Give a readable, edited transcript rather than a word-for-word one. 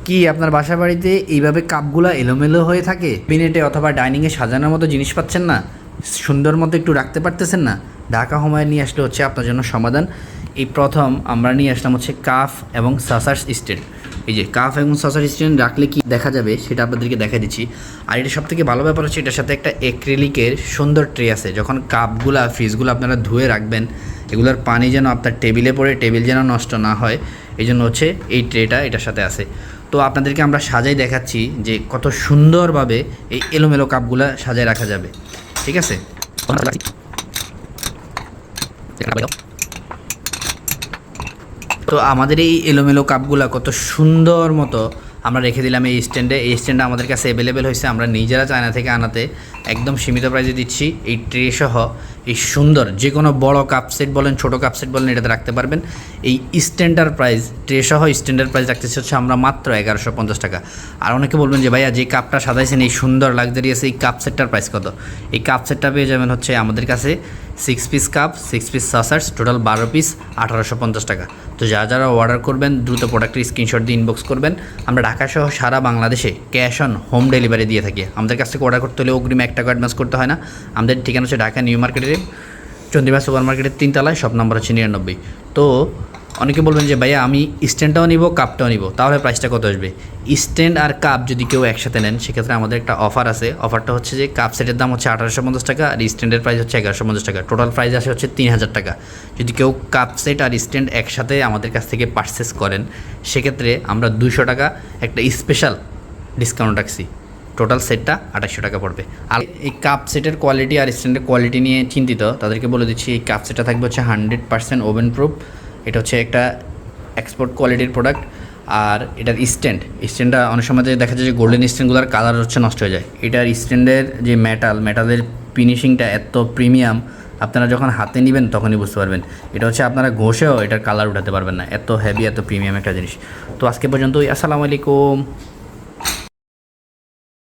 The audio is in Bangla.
কি আপনার বাসা বাড়িতে এইভাবে কাপগুলো এলোমেলো হয়ে থাকে? ক্যাবিনেটে অথবা ডাইনিংয়ে সাজানোর মতো জিনিস পাচ্ছেন না, সুন্দর মতো একটু রাখতে পারতেছেন না? ঢাকা হোমওয়্যার নিয়ে আসলে হচ্ছে আপনার জন্য সমাধান। এই প্রথম আমরা নিয়ে আসলাম হচ্ছে কাফ এবং সাসার্স স্ট্যান্ড। এই যে কাফ এবং সাসার স্ট্যান্ড রাখলে কি দেখা যাবে সেটা আপনাদেরকে দেখা দিচ্ছি। আর এটা সবথেকে ভালো ব্যাপার হচ্ছে এটার সাথে একটা অ্যাক্রিলিকের সুন্দর ট্রে আছে। যখন কাপগুলা ফ্রিজগুলো আপনারা ধুয়ে রাখবেন, এগুলোর পানি যেন আপনার টেবিলে পড়ে টেবিল যেন নষ্ট না হয়, এই জন্য হচ্ছে এই ট্রেটা এটার সাথে আছে। তো আপনাদেরকে আমরা সাজাই দেখাচ্ছি যে কত সুন্দরভাবে এই এলোমেলো কাপগুলা সাজায় রাখা যাবে। ঠিক আছে, তো আমাদের এই এলোমেলো কাপগুলা কত সুন্দর মতো আমরা রেখে দিলাম এই স্ট্যান্ডে। এই স্ট্যান্ডটা আমাদের কাছে অ্যাভেলেবেল হয়েছে, আমরা নিজেরা চায়না থেকে আনাতে একদম সীমিত প্রাইসে দিচ্ছি। এই ট্রে সহ এই সুন্দর যে কোনো বড় কাপ সেট বলেন, ছোটো কাপ সেট বলেন, এটাতে রাখতে পারবেন। এই স্ট্যান্ডার প্রাইস, ট্রে সহ স্ট্যান্ডার প্রাইস রাখতেছি হচ্ছে আমরা মাত্র 1150 টাকা। আর অনেকে বলবেন যে ভাইয়া যে কাপটা সাজাইছেন এই সুন্দর লাক্সারিয়াস এই কাপ সেটটার প্রাইস কত? এই কাপ সেটটা পেয়ে যাবেন হচ্ছে আমাদের কাছে 6 piece cup, 6 piece saucers, total 12 piece, 1850 টাকা। তো যারা অর্ডার করবেন দ্রুত প্রোডাক্টের স্ক্রিনশট দিয়ে ইনবক্স করবেন। আমরা ঢাকাসহ সারা বাংলাদেশে ক্যাশ অন হোম ডেলিভারি দিয়ে থাকি। আমাদের কাছ থেকে অর্ডার করতে হলে অগ্রিম 1 টাকা অ্যাডভান্স করতে হয় না। আমাদের ঠিকানা হচ্ছে ঢাকা নিউ মার্কেটের চন্দ্রিমা সুপার মার্কেটের 3 তলায়, শপ নম্বর হচ্ছে 99। তো অনেকে বলবেন যে ভাইয়া আমি স্ট্যান্ডটাও নিব কাপটাও নিব, তাহলে প্রাইসটা কত আসবে? স্ট্যান্ড আর কাপ যদি কেউ একসাথে নেন সেক্ষেত্রে আমাদের একটা অফার আছে। অফারটা হচ্ছে যে কাপ সেটের দাম হচ্ছে 1850 টাকা আর স্ট্যান্ডের প্রাইস হচ্ছে 1150 টাকা। টোটাল প্রাইস আসে হচ্ছে 3000 টাকা। যদি কেউ কাপ সেট আর স্ট্যান্ড একসাথে আমাদের কাছ থেকে পারচেস করেন সেক্ষেত্রে আমরা 200 টাকা একটা স্পেশাল ডিসকাউন্ট রাখছি। টোটাল সেটটা 2800 টাকা পড়বে। আর এই কাপ সেটের কোয়ালিটি আর স্ট্যান্ডের কোয়ালিটি নিয়ে চিন্তিত তাদেরকে বলে দিচ্ছি, এই কাপ সেটটা থাকবে হচ্ছে 100% ওভেন প্রুফ। এটা হচ্ছে একটা এক্সপোর্ট কোয়ালিটির প্রোডাক্ট। আর এটার স্ট্যান্ডটা অনেক সময় দেখা যায় যে গোল্ডেন স্ট্যান্ডগুলোর কালার হচ্ছে নষ্ট হয়ে যায়। এটার স্ট্যান্ডের যে মেটালের ফিনিশিংটা এত প্রিমিয়াম, আপনারা যখন হাতে নেবেন তখনই বুঝতে পারবেন। এটা হচ্ছে আপনারা ঘষেও এটার কালার উঠাতে পারবেন না, এত হেভি এত প্রিমিয়াম একটা জিনিস। তো আজকে পর্যন্তই, আসসালামু আলাইকুম।